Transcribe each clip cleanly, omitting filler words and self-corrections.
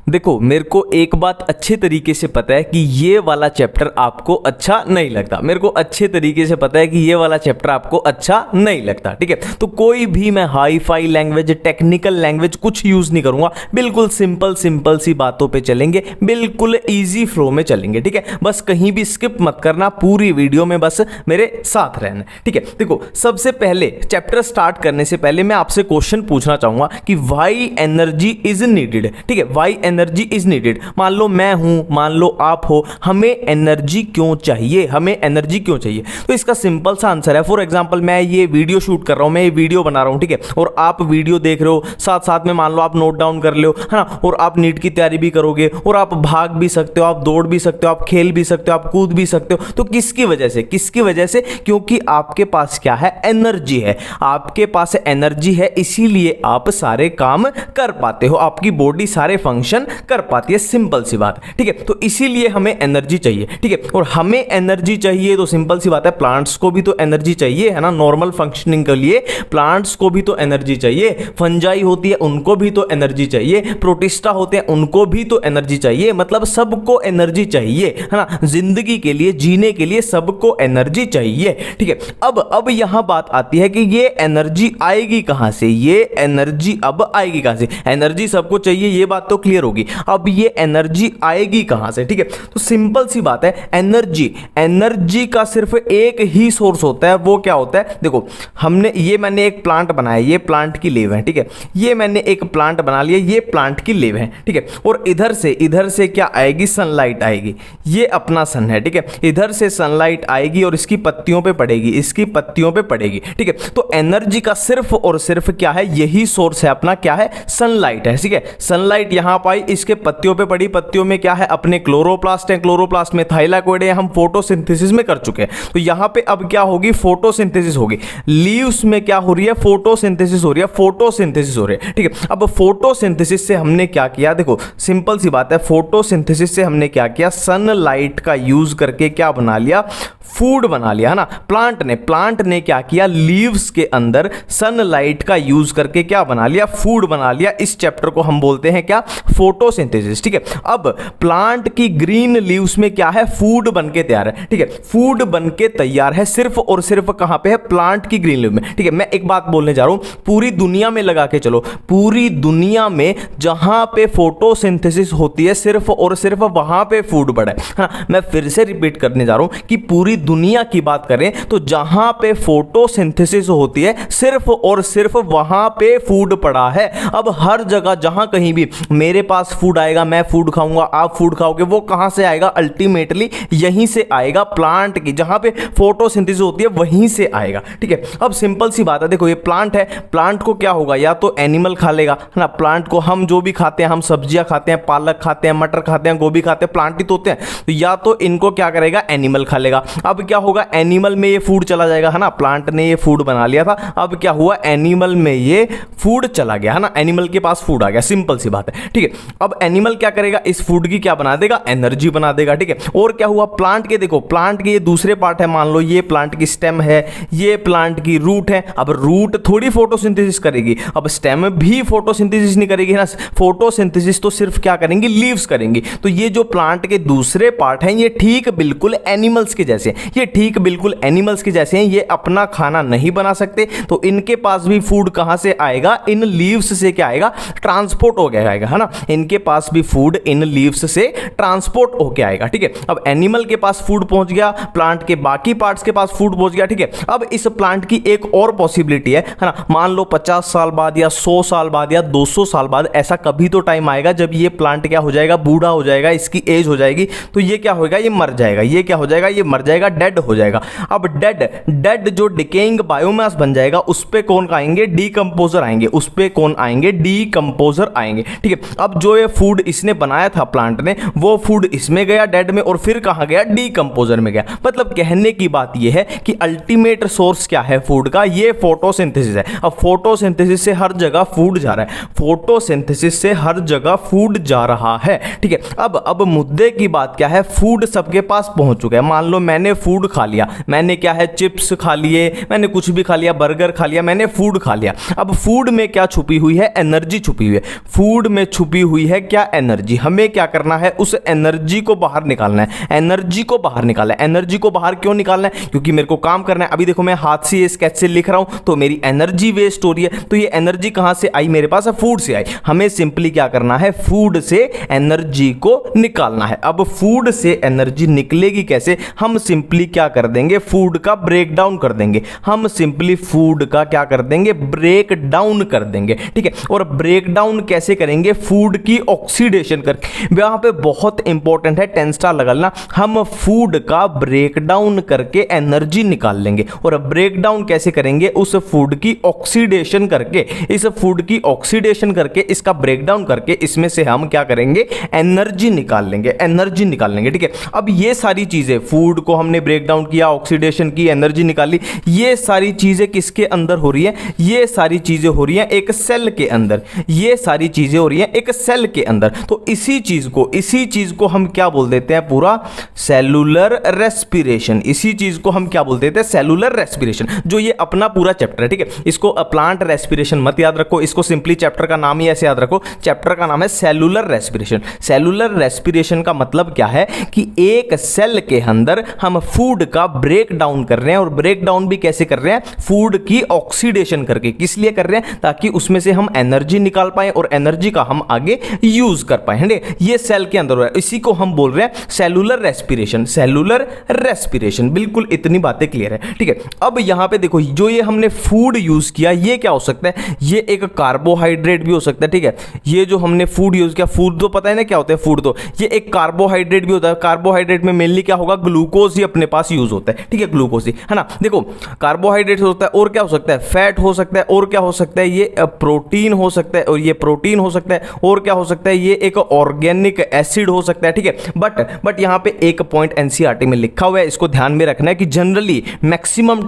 देखो, मेरे को एक बात अच्छे तरीके से पता है कि ये वाला चैप्टर आपको अच्छा नहीं लगता। मेरे को अच्छे तरीके से पता है कि ये वाला चैप्टर आपको अच्छा नहीं लगता, ठीक है। तो कोई भी मैं hi fi language, technical language कुछ यूज नहीं करूंगा। बिल्कुल सिंपल सिंपल सी बातों पे चलेंगे, बिल्कुल इजी फ्लो में चलेंगे, ठीक है। बस कहीं भी स्किप मत करना, पूरी वीडियो में बस मेरे साथ रहना, ठीक है। देखो, सबसे पहले चैप्टर स्टार्ट करने से पहले मैं आपसे क्वेश्चन पूछना चाहूंगा कि व्हाई एनर्जी इज नीडेड, ठीक है। Why energy is needed. मान लो मैं हूं, मान लो आप हो, हमें एनर्जी क्यों चाहिए, हमें एनर्जी क्यों चाहिए? तो इसका सिंपल सा आंसर है, फॉर एग्जांपल मैं ये वीडियो शूट कर रहा हूं, मैं ये वीडियो बना रहा हूं, ठीक है, और आप वीडियो देख रहे हो, साथ साथ में मान लो आप नोट डाउन कर ले हो, है ना, और आप नीट की तैयारी भी करोगे, और आप भाग भी सकते हो, आप दौड़ भी सकते हो, आप खेल भी सकते हो, आप कूद भी सकते हो। तो किसकी वजह से? किसकी वजह से? क्योंकि आपके पास क्या है? एनर्जी है। आपके पास एनर्जी है, इसीलिए आप सारे काम कर पाते हो, आपकी बॉडी सारे फंक्शन कर पाती है। सिंपल सी बात, ठीक है। तो इसीलिए हमें एनर्जी चाहिए, ठीक है। और हमें एनर्जी चाहिए तो सिंपल सी बात है, प्लांट्स को भी तो एनर्जी चाहिए, है ना। नॉर्मल फंक्शनिंग के लिए प्लांट्स को भी तो एनर्जी चाहिए। फंजाई होती है, उनको भी तो एनर्जी चाहिए। प्रोटिस्टा होते हैं, उनको भी तो एनर्जी चाहिए। मतलब सबको एनर्जी चाहिए, है ना। जिंदगी के लिए, जीने के लिए सबको एनर्जी चाहिए, ठीक है। अब यहां बात आती है कि ये एनर्जी आएगी कहां से? ये एनर्जी अब आएगी कहां से? एनर्जी सबको चाहिए, ये बात तो क्लियर होगी। अब ये एनर्जी आएगी कहां से? ठीक है, तो सिंपल सी बात है, एनर्जी का सिर्फ एक ही सोर्स होता है। वो क्या होता है? देखो, मैंने एक प्लांट बनाया, ये प्लांट की लीव है, ठीक है। ये मैंने एक प्लांट बना लिया, ये प्लांट की लीव है, ठीक है। और इधर से क्या आएगी? सनलाइट आएगी। ये अपना सन है, ठीक है। इधर से सनलाइट आएगी और इसकी पत्तियों पे पड़ेगी, इसकी पत्तियों पे पड़ेगी, ठीक है। तो एनर्जी का सिर्फ और सिर्फ क्या है? यही सोर्स है अपना, क्या है? सनलाइट है, ठीक है। सनलाइट यहां पाई, इसके पत्तियों पे पड़ी, पत्तियों में क्या है? अपने क्लोरोप्लास्ट है, क्लोरोप्लास्ट में थाइलाकोइड है, हम फोटोसिंथेसिस में कर चुके हैं। तो यहां पे अब क्या होगी? फोटोसिंथेसिस होगी। लीव्स में क्या हो रही है? फोटोसिंथेसिस हो रही है, फोटोसिंथेसिस हो रही है, ठीक है। अब फोटोसिंथेसिस से हमने क्या किया? देखो, सिंपल सी बात है, फोटोसिंथेसिस से हमने क्या किया? सनलाइट का यूज करके क्या बना लिया? फूड बना लिया, है ना। प्लांट ने क्या किया? लीव्स के अंदर सनलाइट का यूज करके क्या बना लिया? फूड बना लिया। इस चैप्टर को हम बोलते हैं क्या? फोटोसिंथेसिस, ठीक है। अब प्लांट की ग्रीन लीव्स में क्या है? फूड बनके तैयार है, ठीक है। फूड बनके तैयार है सिर्फ और सिर्फ कहां पे है? प्लांट की ग्रीन लीव में, ठीक है। मैं एक बात बोलने जा रहा हूं, पूरी दुनिया में लगा के चलो, पूरी दुनिया में जहां पे फोटोसिंथेसिस होती है सिर्फ और सिर्फ वहां पे फूड बढ़ा है ना। मैं फिर से रिपीट करने जा रहा हूं कि पूरी दुनिया की बात करें तो जहां पे फोटोसिंथेसिस होती है सिर्फ और सिर्फ वहां पे फूड पड़ा है। अब हर जगह जहां कहीं भी मेरे पास फूड आएगा, मैं फूड खाऊंगा, आप फूड खाओगे, वो कहां से आएगा? अल्टीमेटली यहीं से आएगा, प्लांट की जहां पे फोटोसिंथेसिस होती है वहीं से आएगा, ठीक है। अब सिंपल सी बात है, देखो ये प्लांट है, प्लांट को क्या होगा? या तो एनिमल खा लेगा, है ना। प्लांट को हम जो भी खाते हैं, हम सब्जियां खाते हैं, पालक खाते हैं, मटर खाते हैं, गोभी खाते हैं, प्लांट ही तो होते हैं। तो या तो इनको क्या करेगा? एनिमल खा लेगा। अब क्या होगा? एनिमल में ये फूड चला जाएगा, है ना। प्लांट ने ये फूड बना लिया था, अब क्या हुआ? एनिमल में ये फूड चला गया, है ना। एनिमल के पास फूड आ गया, सिंपल सी बात है, ठीक है। अब एनिमल क्या करेगा? इस फूड की क्या बना देगा? एनर्जी बना देगा, ठीक है। और क्या हुआ? प्लांट के, देखो प्लांट के ये दूसरे पार्ट है, मान लो ये प्लांट की स्टेम है, ये प्लांट की रूट है। अब रूट थोड़ी फोटोसिंथेसिस करेगी, अब स्टेम भी फोटोसिंथेसिस नहीं करेगी, है ना। फोटोसिंथेसिस तो सिर्फ क्या करेंगी? लीव्स करेंगी। तो ये जो प्लांट के दूसरे पार्ट हैं, ये ठीक बिल्कुल एनिमल्स के जैसे, ये ठीक बिल्कुल एनिमल्स के जैसे हैं। ये अपना खाना नहीं बना सकते, तो इनके पास भी फूड कहां से आएगा? इन लीव्स से क्या आएगा? ट्रांसपोर्ट हो गया आएगा, है ना। इनके पास भी फूड इन लीव्स से ट्रांसपोर्ट होके आएगा, ठीक है। अब एनिमल के पास फूड पहुंच गया, प्लांट के बाकी पार्ट्स के पास फूड पहुंच गया, ठीक है। अब इस प्लांट की एक और पॉसिबिलिटी है ना। मान लो 50 साल बाद या 100 साल बाद या 200 साल बाद ऐसा कभी तो टाइम आएगा जब ये प्लांट क्या हो जाएगा? बूढ़ा हो जाएगा, इसकी एज हो जाएगी, तो ये क्या होगा? ये मर जाएगा। ये क्या हो जाएगा? ये मर जाएगा, डेड हो जाएगा। अब डेड जो डिकेइंग बायोमास बन जाएगा, उस पे कौन आएंगे? डीकंपोजर आएंगे। उस पे कौन आएंगे? डीकंपोजर आएंगे, ठीक है। अब जो ये फूड इसने बनाया था प्लांट ने, वो फूड इसमें गया डेड में, और फिर कहां गया? डीकंपोजर में गया। मतलब कहने की बात ये है कि अल्टीमेट सोर्स क्या है फूड का? ये फोटोसिंथेसिस है। अब फोटोसिंथेसिस से हर जगह फूड जा रहा है, फोटोसिंथेसिस से हर जगह फूड जा रहा है, ठीक है। अब मुद्दे की बात क्या है? फूड सबके पास पहुंच चुका है। मान लो मैंने मैंने फूड खा लिया, मैंने क्या है चिप्स खा लिए, मैंने कुछ भी खा लिया, बर्गर खा लिया, मैंने फूड खा लिया। अब फूड में क्या छुपी हुई है? एनर्जी छुपी हुई है। फूड में छुपी हुई है क्या? एनर्जी। हमें क्या करना है? उस एनर्जी को बाहर निकालना है, एनर्जी को बाहर निकालना है। एनर्जी को बाहर क्यों निकालना है? क्योंकि मेरे को काम करना है। अभी देखो मैं हाथ से स्केच से लिख रहा हूं तो मेरी एनर्जी वेस्ट हो रही है। तो ये एनर्जी कहां से आई? मेरे पास फूड से आई। हमें सिंपली क्या करना है? फूड से एनर्जी को निकालना है। अब फूड से एनर्जी निकलेगी कैसे? हम सिंपली क्या कर देंगे? फूड का ब्रेक डाउन कर देंगे। हम सिंपली फूड का क्या कर देंगे? ब्रेक डाउन कर देंगे, ठीक है। और ब्रेक डाउन कैसे करेंगे? फूड की ऑक्सीडेशन करके। यहां पे बहुत इंपॉर्टेंट है, 10 स्टार लगा लेना। हम फूड का ब्रेक डाउन करके एनर्जी निकाल लेंगे। और ब्रेक डाउन कैसे करेंगे? उस फूड की ऑक्सीडेशन करके, इस फूड की ऑक्सीडेशन करके, इसका ब्रेक डाउन करके इसमें से हम क्या करेंगे? एनर्जी निकाल लेंगे, एनर्जी निकाल लेंगे, ठीक है। अब ये सारी चीजें, फूड को हमने ब्रेक डाउन किया, ऑक्सीडेशन की, एनर्जी निकाली, ये सारी चीजें किसके अंदर हो रही है? ये सारी चीजें हो रही हैं एक सेल के अंदर। ये सारी चीजें हो रही हैं एक सेल के अंदर। तो इसी चीज को हम क्या बोल देते हैं? पूरा सेलुलर रेस्पिरेशन। इसी चीज को हम क्या बोल देते हैं? Cellular respiration. जो ये अपना पूरा चैप्टर है, ठीक है। इसको प्लांट रेस्पिरेशन मत याद रखो, इसको सिंपली चैप्टर का नाम ही ऐसे याद रखो। चैप्टर का नाम है सेलुलर रेस्पिरेशन। सेलुलर रेस्पिरेशन का मतलब क्या है? कि एक सेल के अंदर हम फूड का ब्रेक डाउन कर रहे हैं। और ब्रेक डाउन भी कैसे कर रहे हैं? फूड की ऑक्सीडेशन करके। किस लिए कर रहे हैं? ताकि उसमें से हम एनर्जी निकाल पाए और एनर्जी का हम आगे यूज कर पाए। ये सेल के अंदर हो रहा है, इसी को हम बोल रहे हैं सेलुलर रेस्पिरेशन। सेलुलर रेस्पिरेशन, बिल्कुल इतनी बातें क्लियर है, ठीक है। अब यहां पे देखो, जो ये हमने फूड यूज किया, ये क्या हो सकता है? ये एक कार्बोहाइड्रेट भी हो सकता है, ठीक है। ये जो हमने फूड यूज किया, फूड तो पता है ना क्या होता है? फूड तो ये एक कार्बोहाइड्रेट भी होता है। कार्बोहाइड्रेट में मेनली क्या होगा? ग्लूकोज ही अपने पास यूज होता है, ठीक है। ग्लूकोज ही है ना। देखो कार्बोहाइड्रेट होता है, और क्या हो सकता है? फैट हो सकता है, और क्या हो सकता है? ये प्रोटीन हो सकता है, और ये प्रोटीन हो सकता है, और क्या हो सकता है? ये एक ऑर्गेनिक एसिड हो सकता है, ठीक है। बट यहां पे एक पॉइंट एनसीईआरटी में लिखा हुआ है, इसको ध्यान में रखना है कि जनरली मैक्सिमम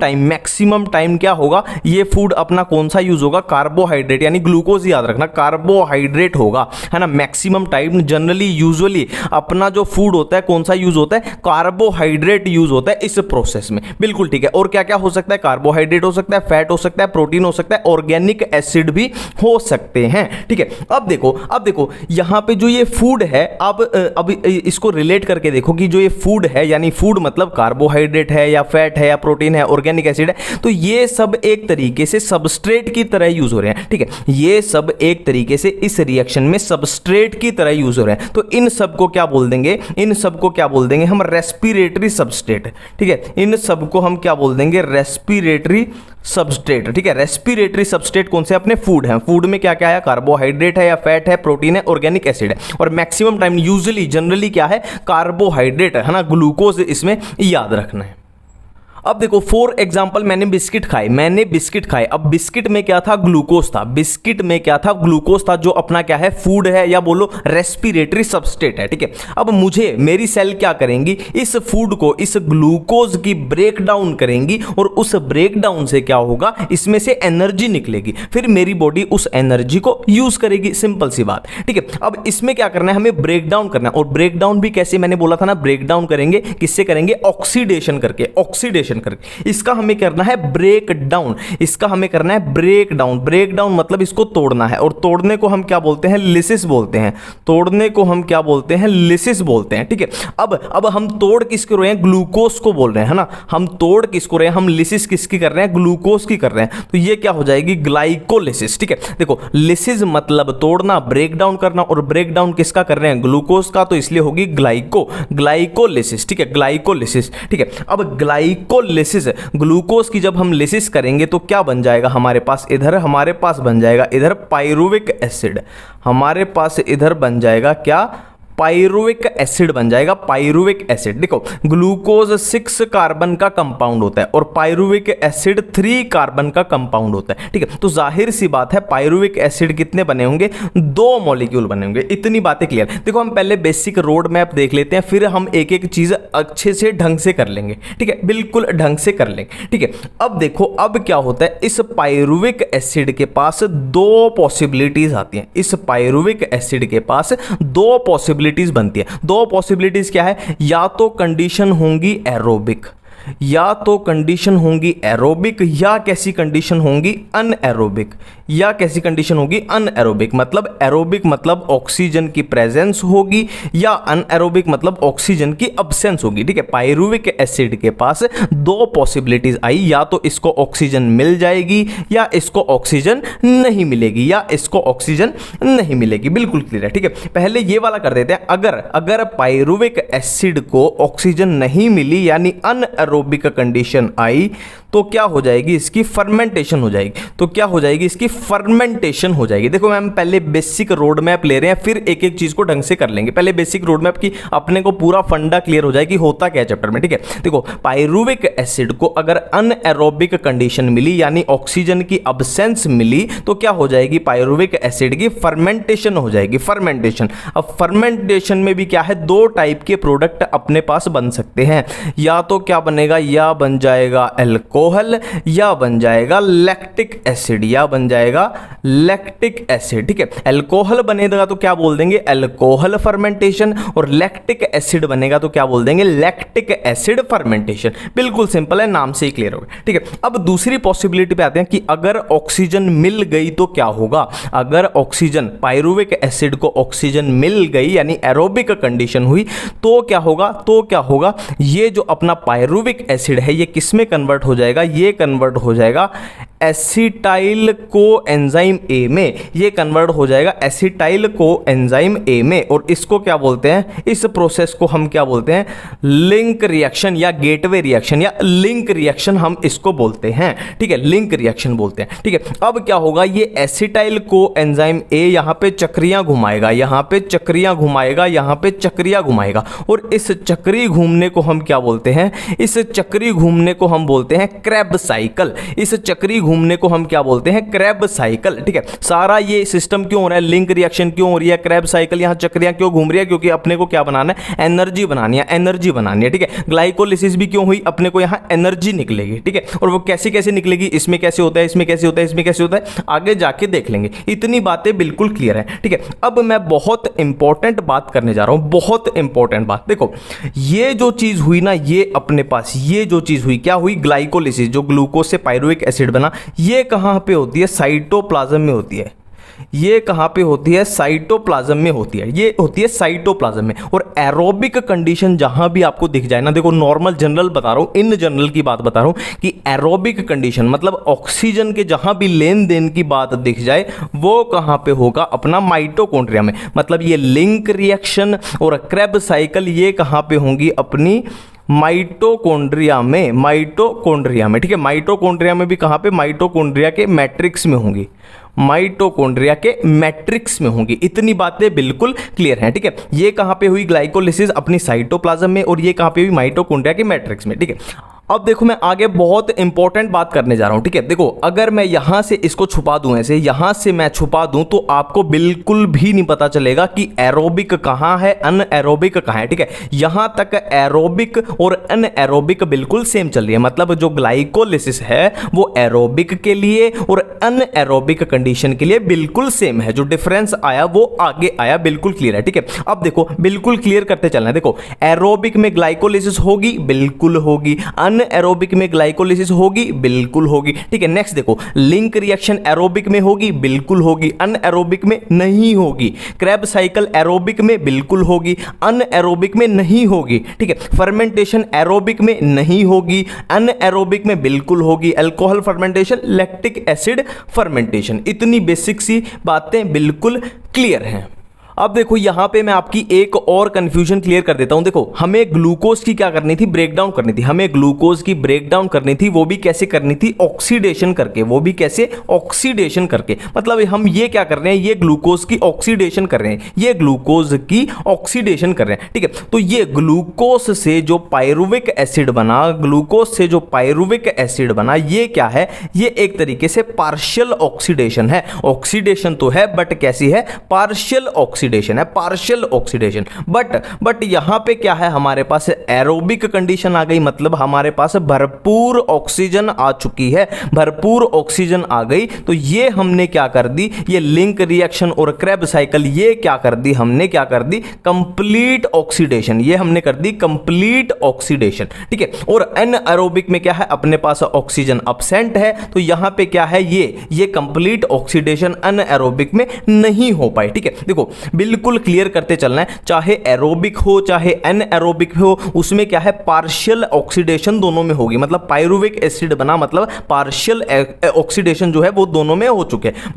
टाइम क्या होगा? ये फूड अपना कौन सा यूज होगा? कार्बोहाइड्रेट, यानी ग्लूकोज याद रखना, कार्बोहाइड्रेट होगा, है ना। मैक्सिमम टाइम जनरली यूजुअली अपना जो फूड होता है कौन सा यूज होता है? कार्बोहाइड्रेट यूज होता है इस प्रोसेस में, बिल्कुल ठीक है। और क्या क्या हो सकता है? कार्बोहाइड्रेट हो सकता है, फैट हो सकता है, प्रोटीन हो सकता है, ऑर्गेनिक एसिड भी हो सकते हैं, ठीक है। अब देखो यहां पे जो ये फूड है, अब इसको रिलेट करके देखो कि जो ये फूड है, यानी फूड मतलब कार्बोहाइड्रेट है या फैट है या प्रोटीन है, ऑर्गेनिक एसिड है, तो ये सब एक तरीके से सबस्ट्रेट की तरह यूज हो रहे हैं, ठीक है। ये सब एक तरीके से इस रिएक्शन में सबस्ट्रेट की तरह यूज हो रहे हैं। तो इन सब को क्या बोल देंगे? इन सब को क्या बोल देंगे हम? रेस्पिरेटरी सबस्ट्रेट, ठीक है। इन सब को हम क्या बोल देंगे? रेस्पिरेटरी सबस्ट्रेट, ठीक है। रेस्पिरेटरी सबस्ट्रेट कौन से? अपने फूड है। फूड में क्या क्या है? कार्बोहाइड्रेट है या फैट है, प्रोटीन है, ऑर्गेनिक एसिड है। और मैक्सिमम टाइम यूजुअली जनरली क्या है? कार्बोहाइड्रेट है ना, ग्लूकोज इसमें याद रखना है। अब देखो फॉर एग्जांपल मैंने बिस्किट खाए। अब बिस्किट में क्या था? ग्लूकोज था। बिस्किट में क्या था? ग्लूकोज था, जो अपना क्या है? फूड है, या बोलो रेस्पिरेटरी सबस्ट्रेट है, ठीक है। अब मुझे, मेरी सेल क्या करेंगी? इस फूड को, इस ग्लूकोज की ब्रेक डाउन करेंगी, और उस ब्रेक डाउन से क्या होगा? इसमें से एनर्जी निकलेगी, फिर मेरी बॉडी उस एनर्जी को यूज करेगी, सिंपल सी बात, ठीक है। अब इसमें क्या करना है? हमें ब्रेक डाउन करना है। और ब्रेक डाउन भी कैसे? मैंने बोला था ना, ब्रेक डाउन करेंगे किससे? करेंगे ऑक्सीडेशन करके, करके। इसका हमें करना है ब्रेक डाउन, इसका हमें करना है ब्रेक डाउन। ब्रेक डाउन मतलब इसको तोड़ना है, और तोड़ने को हम क्या बोलते हैं? लिसिस बोलते हैं। तोड़ने को हम क्या बोलते हैं? लिसिस बोलते हैं, ठीक है। अब हम तोड़ किसको रहे हैं? ग्लूकोज को बोल रहे हैं, है ना। हम तोड़ किसको रहे हैं? हम लिसिस किसकी कर रहे हैं? ग्लूकोज की कर रहे हैं। तो ये क्या हो जाएगी? ग्लाइकोलिसिस, ठीक है। देखो लिसिस मतलब तोड़ना, ब्रेक डाउन करना, और ब्रेक डाउन किसका कर रहे हैं? ग्लूकोज का, तो इसलिए होगी ग्लाइकोलिसिस, ठीक है। ग्लाइकोलिसिस, ठीक है। अब ग्लाइकोलिसिस, ग्लूकोज की जब हम लिसिस करेंगे तो क्या बन जाएगा हमारे पास? इधर हमारे पास बन जाएगा इधर पाइरुविक एसिड, हमारे पास इधर बन जाएगा क्या? पाइरुविक एसिड बन जाएगा। पाइरुविक एसिड, देखो ग्लूकोज 6 कार्बन का कंपाउंड होता है और पाइरुविक एसिड 3 कार्बन का कंपाउंड होता है, ठीक है। तो जाहिर सी बात है पाइरुविक एसिड कितने बने होंगे? 2 मॉलिक्यूल बने होंगे। इतनी बातें क्लियर। देखो हम पहले बेसिक रोड मैप देख लेते हैं, फिर हम एक एक चीज अच्छे से ढंग से कर लेंगे, ठीक है। बिल्कुल ढंग से कर लेंगे, ठीक है। अब देखो अब क्या होता है, इस पाइरुविक एसिड के पास 2 पॉसिबिलिटीज आती हैं। इस पाइरुविक एसिड के पास 2 पॉसिबिलिटी पॉसिबिलिटीज बनती है। दो पॉसिबिलिटीज क्या है, या तो कंडीशन होंगी एरोबिक, या तो कंडीशन होंगी एरोबिक, या कैसी कंडीशन होंगी अनएरोबिक, या कैसी कंडीशन होगी अनएरोबिक। मतलब एरोबिक मतलब ऑक्सीजन की प्रेजेंस होगी, या अनएरोबिक मतलब ऑक्सीजन की अब्सेंस होगी। ठीक है, पायरुविक एसिड के पास दो पॉसिबिलिटीज आई, या तो इसको ऑक्सीजन मिल जाएगी या इसको ऑक्सीजन नहीं मिलेगी, या इसको ऑक्सीजन नहीं मिलेगी। बिल्कुल क्लियर है। ठीक है, पहले ये वाला कर देते हैं। अगर पायरुविक एसिड को ऑक्सीजन नहीं मिली यानी अनएरोबिक कंडीशन आई तो क्या हो जाएगी, इसकी फर्मेंटेशन हो जाएगी। तो क्या हो जाएगी, इसकी फर्मेंटेशन हो जाएगी। देखो मैम, पहले बेसिक रोड मैप ले रहे हैं, फिर एक एक चीज को ढंग से कर लेंगे। पहले बेसिक रोड मैप की अपने को पूरा फंडा क्लियर हो जाए कि होता क्या है चैप्टर में। ठीक है, देखो पायरुविक एसिड को अगर अनएरोबिक कंडीशन मिली यानी ऑक्सीजन की अब्सेंस मिली तो क्या हो जाएगी, पायरुविक एसिड की फर्मेंटेशन हो जाएगी। फर्मेंटेशन, अब फर्मेंटेशन में भी क्या है, दो टाइप के प्रोडक्ट अपने पास बन सकते हैं। या तो क्या बनेगा, या बन जाएगा एल्कोहल, या बन जाएगा लैक्टिक एसिड, या बन जाएगा लैक्टिक एसिड। ठीक है, एल्कोहल बनेगा तो क्या बोल देंगे, एल्कोहल फर्मेंटेशन, और लैक्टिक एसिड बनेगा तो क्या बोल देंगे, लैक्टिक एसिड फर्मेंटेशन। बिल्कुल सिंपल है, नाम से ही क्लियर हो गया। ठीक है, अब दूसरी पॉसिबिलिटी पे आते हैं कि अगर ऑक्सीजन मिल गई तो क्या होगा। अगर ऑक्सीजन, पायरुविक एसिड को ऑक्सीजन मिल गई यानी एरोबिक कंडीशन हुई तो क्या होगा, तो क्या होगा, ये जो अपना पायरुविक एसिड है ये किस में कन्वर्ट हो जाएगा, ये कन्वर्ट हो जाएगा एसिटाइल को एंजाइम ए में। ये कन्वर्ट हो जाएगा एसिटाइल को एंजाइम ए में, और इसको क्या बोलते हैं, इस प्रोसेस को हम क्या बोलते हैं, लिंक रिएक्शन या गेटवे रिएक्शन या लिंक रिएक्शन हम इसको बोलते हैं। ठीक है, लिंक रिएक्शन बोलते हैं। ठीक है, अब क्या होगा, ये एसिटाइल को एंजाइम ए यहां पे चक्रियां घुमाएगा, यहां पे चक्रियां घुमाएगा, यहां पे चक्रियां घुमाएगा, और इस चक्री घूमने को हम क्या बोलते हैं, इस चक्री घूमने को हम बोलते हैं क्रेब साइकिल। इस चक्री घूमने को हम क्या बोलते हैं, क्रेब साइकिल। ठीक है, सारा ये सिस्टम क्यों हो रहा है, लिंक रिएक्शन क्यों हो रही है, क्रेब साइकिल, यहां चक्रियां क्यों घूम रही है, क्योंकि अपने को क्या बनाना है, एनर्जी बनानी है, एनर्जी बनानी है। ठीक है, ग्लाइकोलिसिस भी क्यों हुई, अपने को यहां एनर्जी निकलेगी। ठीक है, और वो कैसे कैसे निकलेगी, इसमें कैसे होता है, इसमें कैसे होता है, इसमें कैसे होता है, आगे जाके देख लेंगे। इतनी बातें बिल्कुल क्लियर है। ठीक है, अब मैं बहुत इंपॉर्टेंट बात करने जा रहा हूं, बहुत इंपॉर्टेंट बात। देखो ये जो चीज हुई ना, ये अपने पास ये जो चीज हुई, क्या हुई, ग्लाइकोलिसिस, जो ग्लूकोज से पायरुविक एसिड बना, ये कहां पे होती है, साइटोप्लाज्म में होती है। ये कहां पे होती है, साइटोप्लाज्म में होती है, ये होती है साइटोप्लाज्म में। और एरोबिक कंडीशन जहां भी आपको दिख जाए ना, देखो नॉर्मल जनरल बता रहा हूं, इन जनरल की बात बता रहा हूं कि एरोबिक कंडीशन मतलब ऑक्सीजन के जहां भी लेन देन की बात दिख जाए वो कहां पे होगा, अपना माइटोकॉन्ड्रिया में। मतलब ये लिंक रिएक्शन और क्रेब साइकिल ये कहां पे होंगी, अपनी माइटोकॉन्ड्रिया में, माइटोकॉन्ड्रिया में। ठीक है, माइटोकॉन्ड्रिया में भी कहां पे, माइटोकॉन्ड्रिया के मैट्रिक्स में होंगी, माइटोकॉन्ड्रिया के मैट्रिक्स में होंगी। इतनी बातें बिल्कुल क्लियर हैं। ठीक है, ये कहां पे हुई ग्लाइकोलिसिस, अपनी साइटोप्लाज्म में, और ये कहां पे हुई, माइटोकॉन्ड्रिया के मैट्रिक्स में। ठीक है, अब देखो मैं आगे बहुत इंपॉर्टेंट बात करने जा रहा हूं। ठीक है, देखो अगर मैं यहां से इसको छुपा दूं, ऐसे यहां से मैं छुपा दूं तो आपको बिल्कुल भी नहीं पता चलेगा कि एरोबिक कहां है, अनएरोबिक कहां है। ठीक है, यहां तक एरोबिक और अनएरोबिक बिल्कुल सेम चल रही है। मतलब जो ग्लाइकोलिसिस है वो एरोबिक के लिए और अनएरोबिक कंडीशन के लिए बिल्कुल सेम है। जो डिफरेंस आया वो आगे आया, बिल्कुल क्लियर है। ठीक है, अब देखो बिल्कुल क्लियर करते चलना है। देखो एरोबिक में ग्लाइकोलिसिस होगी, बिल्कुल होगी। एरोबिक में ग्लाइकोलिसिस होगी, बिल्कुल होगी। ठीक है, नेक्स्ट देखो, लिंक रिएक्शन एरोबिक में होगी, बिल्कुल होगी, अनएरोबिक में नहीं होगी। क्रेब साइकिल एरोबिक में बिल्कुल होगी, अनएरोबिक में नहीं होगी। ठीक है, फर्मेंटेशन एरोबिक में नहीं होगी, अनएरोबिक में बिल्कुल होगी। Alcohol fermentation, lactic acid fermentation. इतनी बेसिक सी बातें बिल्कुल क्लियर हैं। अब देखो यहां पे मैं आपकी एक और कंफ्यूजन क्लियर कर देता हूं। देखो हमें ग्लूकोज की क्या करनी थी, ब्रेकडाउन करनी थी। हमें ग्लूकोज की ब्रेकडाउन करनी थी, वो भी कैसे करनी थी, ऑक्सीडेशन करके। वो भी कैसे, ऑक्सीडेशन करके। मतलब हम ये क्या कर रहे हैं, ये ग्लूकोज की ऑक्सीडेशन कर रहे हैं, ये ग्लूकोज की ऑक्सीडेशन कर रहे हैं। ठीक है, तो ये ग्लूकोज से जो पायरुविक एसिड बना, ग्लूकोज से जो पायरुविक एसिड बना, ये क्या है, ये एक तरीके से पार्शियल ऑक्सीडेशन है। ऑक्सीडेशन तो है बट कैसी है, पार्शियल ऑक्सीडेशन ऑक्सीडेशन है, पार्शियल ऑक्सीडेशन। बट यहां पे क्या है, हमारे पास एरोबिक कंडीशन आ गई, मतलब हमारे पास भरपूर ऑक्सीजन आ चुकी है, भरपूर ऑक्सीजन आ गई। तो ये हमने क्या कर दी, ये लिंक रिएक्शन और क्रेब साइकिल, ये क्या कर दी, हमने क्या कर दी, कंप्लीट ऑक्सीडेशन, ये हमने कर दी कंप्लीट ऑक्सीडेशन, ठीक है। और एनएरोबिक में क्या है, अपने पास ऑक्सीजन अब्सेंट है, तो यहां पे क्या है, ये कंप्लीट ऑक्सीडेशन एनएरोबिक में नहीं हो पाई, ठीक है। देखो बिल्कुल क्लियर करते चलना है, चाहे एरोबिक हो चाहे एनएरोबिक हो, उसमें क्या है, पार्शियल ऑक्सीडेशन दोनों में होगी, मतलब पायरुविक एसिड बना, मतलब पार्शियल ऑक्सीडेशन जो है वो दोनों में हो चुके हैं।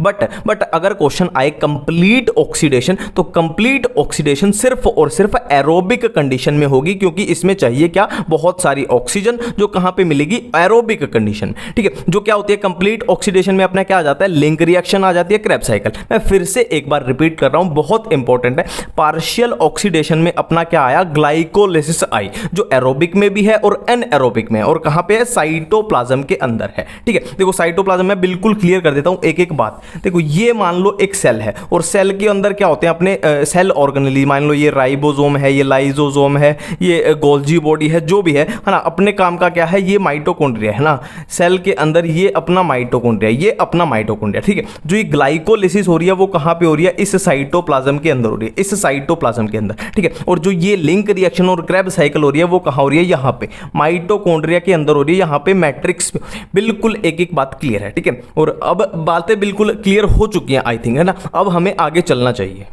बट अगर क्वेश्चन आए कंप्लीट ऑक्सीडेशन, तो कंप्लीट ऑक्सीडेशन सिर्फ और सिर्फ एरोबिक कंडीशन में होगी, क्योंकि इसमें चाहिए क्या, बहुत सारी ऑक्सीजन, जो कहां पे मिलेगी, एरोबिक कंडीशन, ठीक है। जो क्या होती है कंप्लीट ऑक्सीडेशन में, अपना क्या आ जाता है, लिंक रिएक्शन आ जाती है, क्रेब साइकिल। मैं फिर से एक बार रिपीट कर रहा हूं, बहुत इंपॉर्टेंट है। पार्शियल ऑक्सीडेशन में अपना क्या आया, ग्लाइकोलिसिस आई, जो एरोबिक में भी है और एनएरोबिक में है, और कहां पे है, साइटोप्लाज्म के अंदर है, ठीक है। देखो साइटोप्लाज्म में बिल्कुल क्लियर कर देता हूं एक एक बात। देखो ये मान लो एक सेल है, और सेल के अंदर क्या होते हैं अपने सेल ऑर्गेनेली, मान लो ये राइबोसोम है, ये लाइसोसोम है, ये गोल्जी बॉडी है, जो भी है ना, अपने काम का क्या है, ये माइटोकॉन्ड्रिया है ना, सेल के अंदर ये अपना माइटोकॉन्ड्रिया, ये अपना माइटोकॉन्ड्रिया, ठीक है। जो ये ग्लाइकोलिसिस हो रही है वो कहां पे हो रही है, इस साइटोप्लाज्म के अंदर हो रही है, इस साइटोप्लाज्म के अंदर, ठीक है। और जो ये लिंक रिएक्शन और क्रेब साइकिल हो रही है वो कहां हो रही है, यहां पे माइटोकॉन्ड्रिया के अंदर हो रही है, यहां पे मैट्रिक्स पे। बिल्कुल एक एक बात क्लियर है, ठीक है। और अब बातें बिल्कुल क्लियर हो चुकी हैं आई थिंक, है ना। अब हमें आगे चलना चाहिए।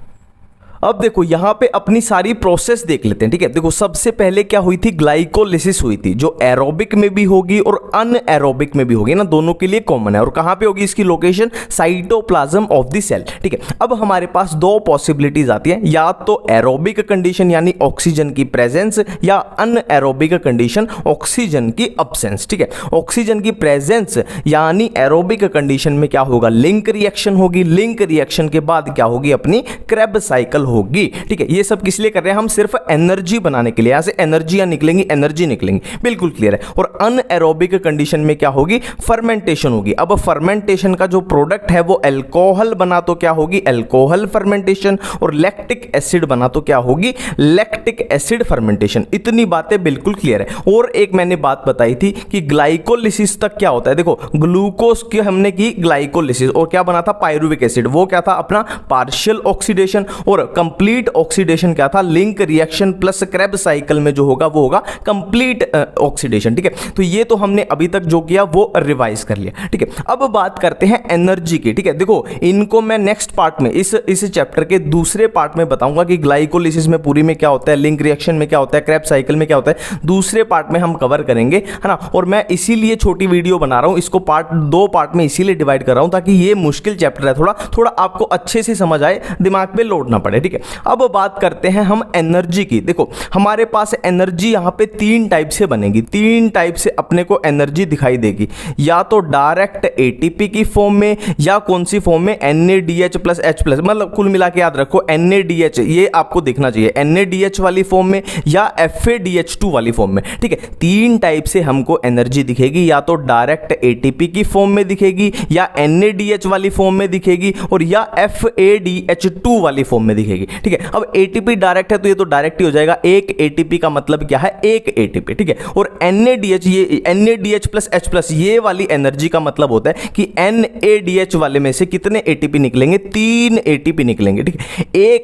अब देखो यहां पे अपनी सारी प्रोसेस देख लेते हैं, ठीक है। देखो सबसे पहले क्या हुई थी, ग्लाइकोलिसिस हुई थी, जो एरोबिक में भी होगी और अनएरोबिक में भी होगी ना, दोनों के लिए कॉमन है। और कहां पे होगी इसकी location, cytoplasm of the cell, ठीक है। अब हमारे पास दो पॉसिबिलिटीज आती हैं, या तो एरोबिक कंडीशन यानी ऑक्सीजन की प्रेजेंस, या अनएरोबिक कंडीशन ऑक्सीजन की अब्सेंस, ठीक है। ऑक्सीजन की प्रेजेंस यानी एरोबिक कंडीशन में क्या होगा, लिंक रिएक्शन होगी, लिंक रिएक्शन के बाद क्या होगी, अपनी क्रेब साइकिल होगी, ठीक है। ये सब किस लिए कर रहे हैं हम, सिर्फ एनर्जी बनाने के लिए, यहां से एनर्जियां निकलेंगी, एनर्जी निकलेंगी, बिल्कुल क्लियर है। और अनएरोबिक कंडीशन में क्या होगी, फर्मेंटेशन होगी। अब फर्मेंटेशन का जो प्रोडक्ट है वो अल्कोहल बना तो क्या होगी, अल्कोहल फर्मेंटेशन, और लैक्टिक एसिड बना तो क्या होगी, लैक्टिक एसिड फर्मेंटेशन। इतनी बातें बिल्कुल क्लियर है। और एक मैंने बात बताई थी कि ग्लाइकोलिसिस तक क्या होता है, देखो ग्लूकोज की हमने की ग्लाइकोलिसिस, और क्या बना था, पायरुविक एसिड, वो क्या था, अपना पार्शियल ऑक्सीडेशन। और कंप्लीट ऑक्सीडेशन क्या था, link reaction plus Krebs cycle में जो होगा वो होगा कंप्लीट ऑक्सीडेशन, ठीक है। तो ये तो हमने अभी तक जो किया वो रिवाइज कर लिया, ठीक है। अब बात करते हैं एनर्जी की, ठीक है। देखो इनको मैं नेक्स्ट पार्ट में, इस चैप्टर के दूसरे पार्ट में बताऊंगा कि ग्लाइकोलिसिस में पूरी में क्या होता है, लिंक रिएक्शन में क्या होता है, क्रेब साइकिल में क्या होता है, दूसरे पार्ट में हम कवर करेंगे, है ना। और मैं इसीलिए छोटी वीडियो बना रहा हूं, इसको दो पार्ट में इसीलिए डिवाइड कर रहा हूं, ताकि ये मुश्किल चैप्टर है, थोड़ा आपको अच्छे से समझ आए, दिमाग पे लोड ना पड़े, ठीक है। अब बात करते हैं हम एनर्जी की। देखो हमारे पास एनर्जी यहां पे तीन टाइप से बनेगी, तीन टाइप से अपने को एनर्जी दिखाई देगी, या तो डायरेक्ट एटीपी की फॉर्म में, या कौन सी फॉर्म में, NADH प्लस H प्लस, मतलब कुल मिला के याद रखो NADH, ये आपको दिखना चाहिए, NADH वाली फॉर्म में या FADH2 वाली फॉर्म में, ठीक है। तीन टाइप से हमको एनर्जी दिखेगी, या तो डायरेक्ट एटीपी की फॉर्म में दिखेगी, या NADH वाली फॉर्म में दिखेगी, और या FADH2 वाली फॉर्म में दिखेगी, ठीक है। अब एटीपी डायरेक्ट है तो ये तो डायरेक्ट ही हो जाएगा, एक एटीपी का मतलब क्या है, एक एटीपी, ठीक है। और NADH, ये NADH प्लस H प्लस, ये वाली एनर्जी का मतलब होता है कि NADH वाले में से कितने एटीपी निकलेंगे, तीन एटीपी निकलेंगे, ठीक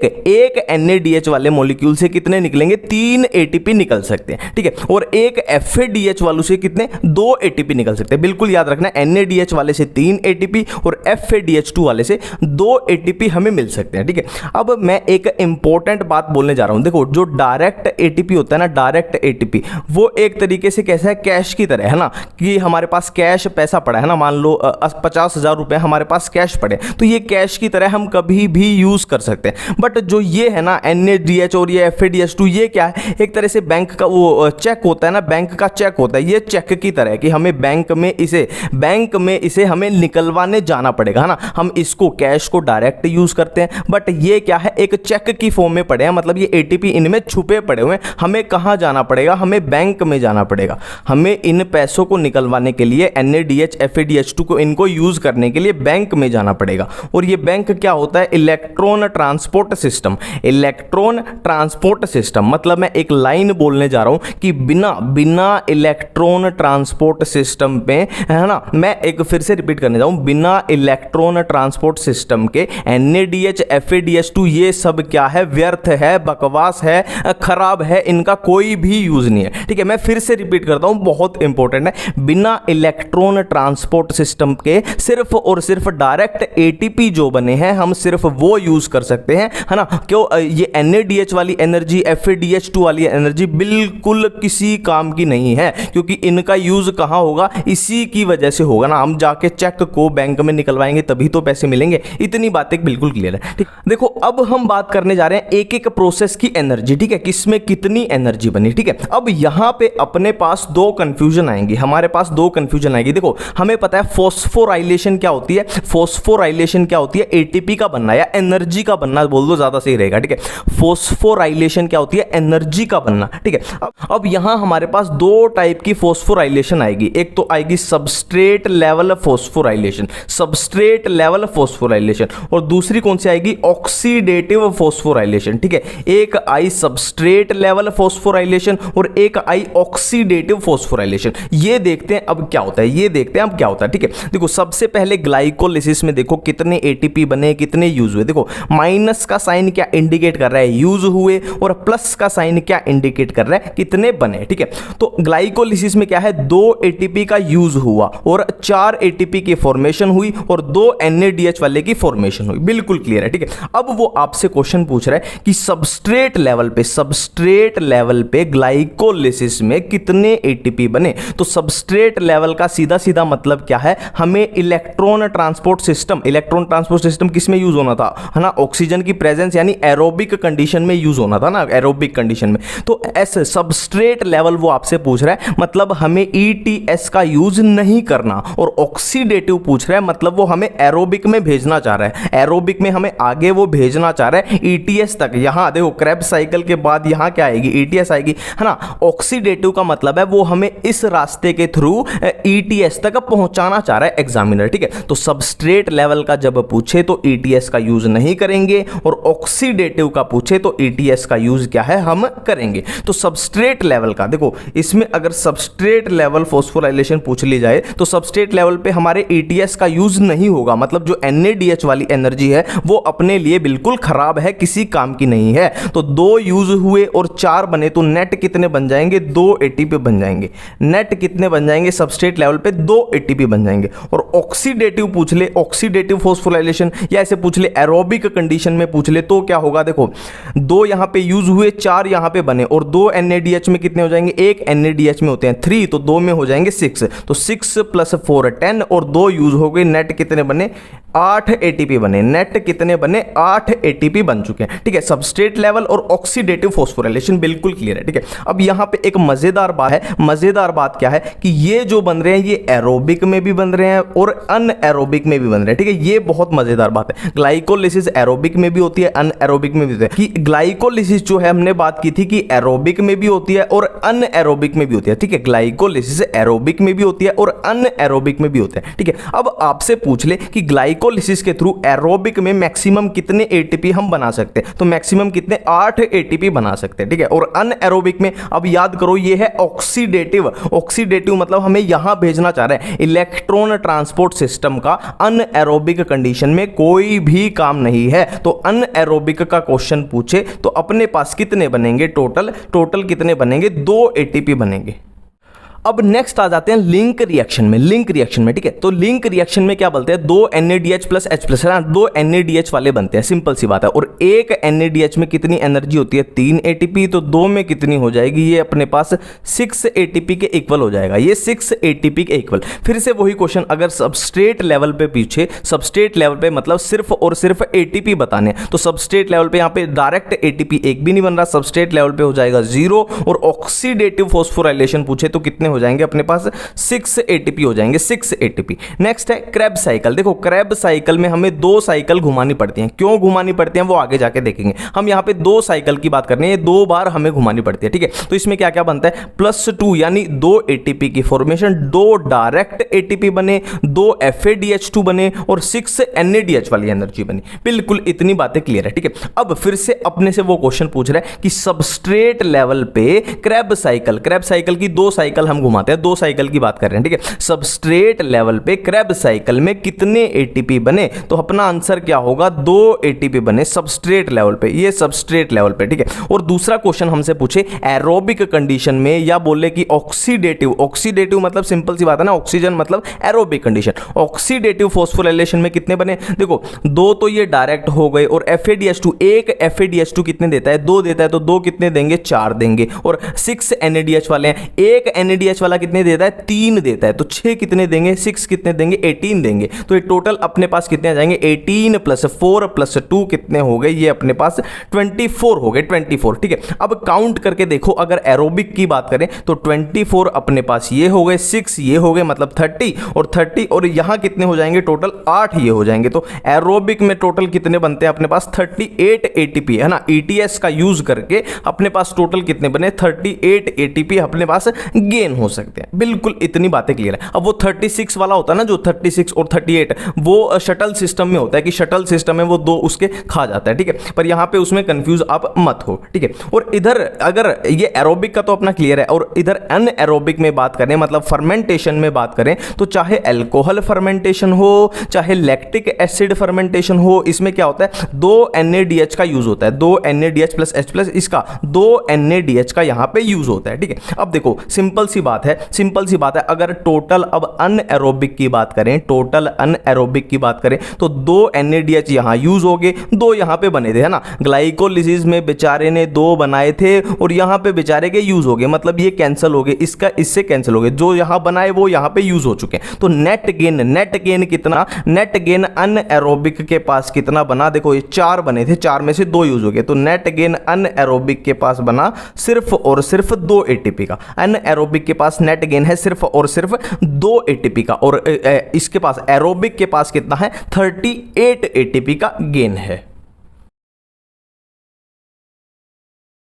है। एक NADH वाले मॉलिक्यूल से कितने निकलेंगे, तीन एटीपी निकल सकते हैं, ठीक है। और एक FADH वालों से कितने, दो एटीपी निकल सकते हैं, बिल्कुल याद रखना, NADH वाले से तीन एटीपी और FADH2 वाले से दो एटीपी हमें मिल सकते हैं, ठीक है। अब मैं एक इंपॉर्टेंट बात बोलने जा रहा हूं, देखो जो डायरेक्ट एटीपी होता है ना, डायरेक्ट एटीपी वो एक तरीके से कैसा है, कैश की तरह है ना, कि हमारे पास कैश पैसा पड़ा है ना, मान लो 50,000 रुपए हमारे पास कैश पड़े, तो ये कैश की तरह हम कभी भी यूज कर सकते हैं। बट जो ये है ना NADH और ये FADH2, ये क्या है, एक तरह से बैंक का वो चेक होता है ना, बैंक का चेक होता है, ये चेक की तरह है कि हमें बैंक में इसे हमें निकलवाने जाना पड़ेगा, है ना। हम इसको कैश को डायरेक्ट यूज करते हैं, बट ये क्या है, एक चेक की फॉर्म में पड़े हैं, मतलब ये एटीपी इनमें छुपे पड़े हुए हैं। हमें कहाँ जाना पड़ेगा? हमें बैंक में जाना पड़ेगा। हमें इन पैसों को निकलवाने के लिए NADH FADH2 को इनको यूज करने के लिए बैंक में जाना पड़ेगा। और ये बैंक क्या होता है? Electron transport system. Electron transport system मतलब मैं एक लाइन बोलने जा रहा हूं कि बिना इलेक्ट्रॉन ट्रांसपोर्ट सिस्टम पे, है ना, मैं एक फिर से रिपीट करने जाऊं, बिना इलेक्ट्रॉन ट्रांसपोर्ट सिस्टम के NADH FADH2 ये सब क्या है? व्यर्थ है, बकवास है, खराब है, इनका कोई भी यूज नहीं है। ठीक है, मैं फिर से रिपीट करता हूं, बहुत इंपॉर्टेंट है। बिना इलेक्ट्रॉन ट्रांसपोर्ट सिस्टम के सिर्फ और सिर्फ डायरेक्ट ATP जो बने हैं हम सिर्फ वो यूज कर सकते हैं, है ना। क्यों? ये NADH वाली एनर्जी, FADH2 वाली एनर्जी बिल्कुल किसी काम की नहीं है, क्योंकि इनका यूज कहां होगा? इसी की वजह से होगा ना। हम जाके चेक को बैंक में निकलवाएंगे तभी तो पैसे मिलेंगे। इतनी बातें बिल्कुल क्लियर है। ठीक, देखो अब हम बात करने जा रहे हैं एक एक प्रोसेस की एनर्जी। ठीक है, किसमें कितनी एनर्जी बनी। ठीक है, अब यहां पे अपने पास दो कंफ्यूजन आएंगी, हमारे पास दो कंफ्यूजन आएगी। देखो हमें पता है फॉस्फोराइलेशन क्या होती है। फॉस्फोराइलेशन क्या होती है? एटीपी का बनना या एनर्जी का बनना बोल दो, ज्यादा सही रहेगा। ठीक है, फॉस्फोराइलेशन क्या होती है? एनर्जी का बनना। ठीक है, अब यहां हमारे पास दो टाइप की फॉस्फोराइलेशन आएगी। एक तो आएगी substrate level phosphorylation, substrate level phosphorylation, और दूसरी कौन सी आएगी? Oxidative phosphorylation. ठीक है, एक आई सबस्ट्रेट लेवल फॉस्फोराइलेशन और एक आई ऑक्सीडेटिव फॉस्फोराइलेशन। ये देखते हैं अब क्या होता है, ये देखते हैं अब क्या होता है। ठीक है, देखो सबसे पहले ग्लाइकोलिसिस में देखो कितने एटीपी बने, कितने यूज हुए। देखो माइनस का साइन क्या इंडिकेट कर रहा है? यूज हुए, और प्लस का साइन क्या इंडिकेट कर रहा है? कितने बने। ठीक है, तो ग्लाइकोलिसिस में क्या है? 2 एटीपी का यूज हुआ और 4 एटीपी की फॉर्मेशन हुई और 2 NADH वाले की फॉर्मेशन हुई। बिल्कुल क्लियर है। ठीक है, अब वो आपसे क्वेश्चन पूछ रहा है कि सबस्ट्रेट लेवल पे ग्लाइकोलिसिस में कितने एटीपी बने। तो सबस्ट्रेट लेवल का सीधा सीधा मतलब क्या है? हमें इलेक्ट्रॉन ट्रांसपोर्ट सिस्टम किसमें यूज होना था, है ना? ऑक्सीजन की प्रेजेंस यानी एरोबिक कंडीशन में यूज होना था ना, एरोबिक कंडीशन में। तो ऐसे सबस्ट्रेट लेवल वो आपसे पूछ रहा है, मतलब हमें ETS का यूज नहीं करना। और ऑक्सीडेटिव पूछ रहा है, मतलब वो हमें एरोबिक में भेजना चाह रहा है, एरोबिक में हमें आगे वो भेजना चाह रहा है ETS तक। यहां देखो क्रेब्स साइकिल के बाद यहां क्या आएगी? ETS आएगी, है ना। ऑक्सीडेटिव का मतलब है वो हमें इस रास्ते के थ्रू ETS तक पहुंचाना चाह रहा है एग्जामिनर। ठीक है, तो सबस्ट्रेट लेवल का जब पूछे तो ETS का यूज नहीं करेंगे, और ऑक्सीडेटिव का पूछे तो ETS का यूज क्या है? हम करेंगे। तो सबस्ट्रेट लेवल का देखो, इसमें अगर सबस्ट्रेट लेवल फॉस्फोराइलेशन पूछ ली जाए तो सबस्ट्रेट लेवल पे हमारे ETS का यूज नहीं होगा, मतलब जो NADH वाली एनर्जी है वो अपने लिए बिल्कुल खराब है, किसी काम की नहीं है। तो 2 यूज हुए और 4 बने, तो नेट कितने बन जाएंगे? 2 एटीपी बन जाएंगे। नेट कितने बन जाएंगे? सबस्ट्रेट लेवल पे 2 एटीपी बन जाएंगे। और ऑक्सीडेटिव पूछ ले, ऑक्सीडेटिव फॉस्फोराइलेशन, या ऐसे पूछ ले एरोबिक कंडीशन में पूछ ले, तो क्या होगा? देखो 2 यहां पे यूज हुए, 4 यहां पे बने, और 2 NADH में कितने हो जाएंगे? 1 NADH में होते हैं 3, तो 2 में हो जाएंगे 6, तो 6 + 4 10, और 2 यूज हो गए। नेट कितने बने? 8 एटीपी बने। नेट कितने बने? 8 एटीपी बन चुके हैं। ठीक है, सबस्ट्रेट लेवल और ऑक्सीडेटिव फॉस्फोराइलेशन बिल्कुल क्लियर है। ठीक है, अब यहां पे एक मजेदार बात है। मजेदार बात क्या है कि ये जो बन रहे हैं ये एरोबिक में भी बन रहे हैं और अनएरोबिक में भी बन रहे हैं। ठीक है, ये बहुत मजेदार बात है। ग्लाइकोलिसिस एरोबिक में भी होती है, अनएरोबिक में भी होती है। कि ग्लाइकोलिसिस जो है हमने बात की थी कि एरोबिक में भी होती है और अनएरोबिक में भी होती है। ठीक है, ग्लाइकोलिसिस एरोबिक में भी होती है और अनएरोबिक में भी होता है। ठीक है, अब आपसे पूछ ले कि ग्लाइकोलिसिस के थ्रू एरोबिक में मैक्सिमम कितने एटीपी हम बना सकते हैं, तो मैक्सिमम कितने? 8 एटीपी बना सकते हैं। ठीक है, और अनएरोबिक में अब याद करो ये है ऑक्सीडेटिव। ऑक्सीडेटिव मतलब हमें यहां भेजना चाह रहा है इलेक्ट्रॉन ट्रांसपोर्ट सिस्टम का अनएरोबिक कंडीशन में कोई भी काम नहीं है। तो अनएरोबिक का क्वेश्चन पूछे तो अपने पास कितने बनेंगे? टोटल कितने बनेंगे? 2 एटीपी बनेंगे। अब नेक्स्ट आ जाते हैं लिंक रिएक्शन में। ठीक है, तो लिंक रिएक्शन में क्या बोलते हैं? 2 NADH + H+, है ना, 2 NADH वाले बनते हैं, सिंपल सी बात है। और एक NADH में कितनी एनर्जी होती है? 3 एटीपी, तो 2 में कितनी हो जाएगी? ये अपने पास 6 एटीपी के इक्वल हो जाएगा, ये 6 एटीपी के इक्वल। फिर से वही क्वेश्चन अगर सबस्ट्रेट लेवल पे पूछे, सबस्ट्रेट लेवल पे मतलब सिर्फ और सिर्फ एटीपी बताने, तो सबस्ट्रेट लेवल पे यहाँ पे डायरेक्ट एटीपी एक भी नहीं बन रहा, सबस्ट्रेट लेवल पे हो जाएगा 0। और ऑक्सीडेटिव फॉस्फोराइलेशन पूछे तो कितने हो हो जाएंगे अपने पास 6 एटीपी हो जाएंगे, 6 एटीपी। नेक्स्ट है क्रैब साइकिल। देखो क्रैब साइकिल में हमें 2 साइकिल घुमानी पड़ती हैं। क्यों घुमानी पड़ती हैं वो आगे जाके देखेंगे। हम यहाँ पे 2 साइकिल की बात कर रहे हैं, 2 बार हमें घुमानी पड़ती है, ठीक है। तो इसमें क्या क्या बनता है, +2 यानी 2 एटीपी की फॉर्मेशन, 2 डायरेक्ट एटीपी बने, 2 FADH2 बने और 6 NADH वाली एनर्जी बनी। बिल्कुल इतनी बातें क्लियर है, ठीक है। अब फिर से अपने से वो क्वेश्चन पूछ रहा है कि सबस्ट्रेट लेवल पे क्रैब साइकिल की 2 साइकिल हम घुमाते हैं, 2 साइकिल की बात कर रहे हैं, ठीक है। सबस्ट्रेट लेवल पे क्रैब साइकिल में कितने एटीपी बने, तो अपना आंसर क्या होगा, 2 एटीपी बने सबस्ट्रेट लेवल पे, ये सबस्ट्रेट लेवल पे, ठीक है। और दूसरा क्वेश्चन हमसे पूछे एरोबिक कंडीशन में, या बोले कि ऑक्सीडेटिव मतलब सिंपल सी बात है ना, ऑक्सीजन मतलब एरोबिक कंडीशन, ऑक्सीडेटिव फॉस्फोराइलेशन में कितने बने। देखो 2 तो ये डायरेक्ट हो गए, और FADH2, एक FADH2 कितने देता है, 2 देता है, तो 2 कितने देंगे, 4 देंगे। और 6 NADH वाले हैं, एक NADH वाला कितने देता है, 3 देता है, तो 6 कितने देंगे, 6 कितने देंगे, 18 देंगे। तो ये टोटल अपने पास कितने आ जाएंगे, 18 + 4 + 2 कितने हो गए, ये अपने पास 24 हो गए, 24, ठीक है। अब काउंट करके देखो, अगर एरोबिक की बात करें तो 24 अपने पास ये हो गए, 6 ये हो गए, मतलब 30 और 30 और यहां कितने हो जाएंगे, टोटल 8 ये हो जाएंगे। तो एरोबिक में टोटल कितने बनते हैं अपने पास, 38 एटीपी है ना। ETS का यूज करके अपने पास टोटल कितने बने, 38 एटीपी अपने पास गेन हो सकते हैं। बिल्कुल इतनी बातें क्लियर है। अब वो 36 वाला होता है ना, जो 36 और 38 वो शटल सिस्टम में होता है, कि शटल सिस्टम में वो 2 उसके खा जाता है, ठीक है। पर यहां पे उसमें कंफ्यूज आप मत हो, ठीक है। और इधर अगर ये एरोबिक का तो अपना क्लियर है, और इधर अनएरोबिक में बात करें, मतलब फर्मेंटेशन में बात करें, तो चाहे अल्कोहल फर्मेंटेशन हो, चाहे लैक्टिक एसिड फर्मेंटेशन हो, इसमें क्या होता है, 2 NADH का यूज होता है, 2 NADH + H+, इसका 2 NADH का यहां पे यूज होता है, ठीक है। अब देखो सिंपल सी बात है, अगर टोटल अब अनएरोबिक की बात करें, तो 2 NADH यहां यूज हो गए, 2 यहां पे बने थे, है ना। ग्लाइकोलिसिस में बेचारे ने 2 बनाए थे और यहां पे बेचारे के यूज हो गए, मतलब ये कैंसिल हो गए, इसका इससे कैंसिल हो गए, जो यहां बनाए वो यहां पे यूज हो चुके हैं। तो नेट गेन कितना, नेट गेन अनएरोबिक के पास कितना बना, देखो ये 4 बने थे, 4 में से 2 यूज हो गए, तो नेट गेन अनएरोबिक के पास बना सिर्फ और सिर्फ 2 एटीपी का। अनएरोबिक के पास नेट गेन है सिर्फ और सिर्फ 2 एटीपी का, और इसके पास एरोबिक के पास कितना है, 38 एटीपी का गेन है।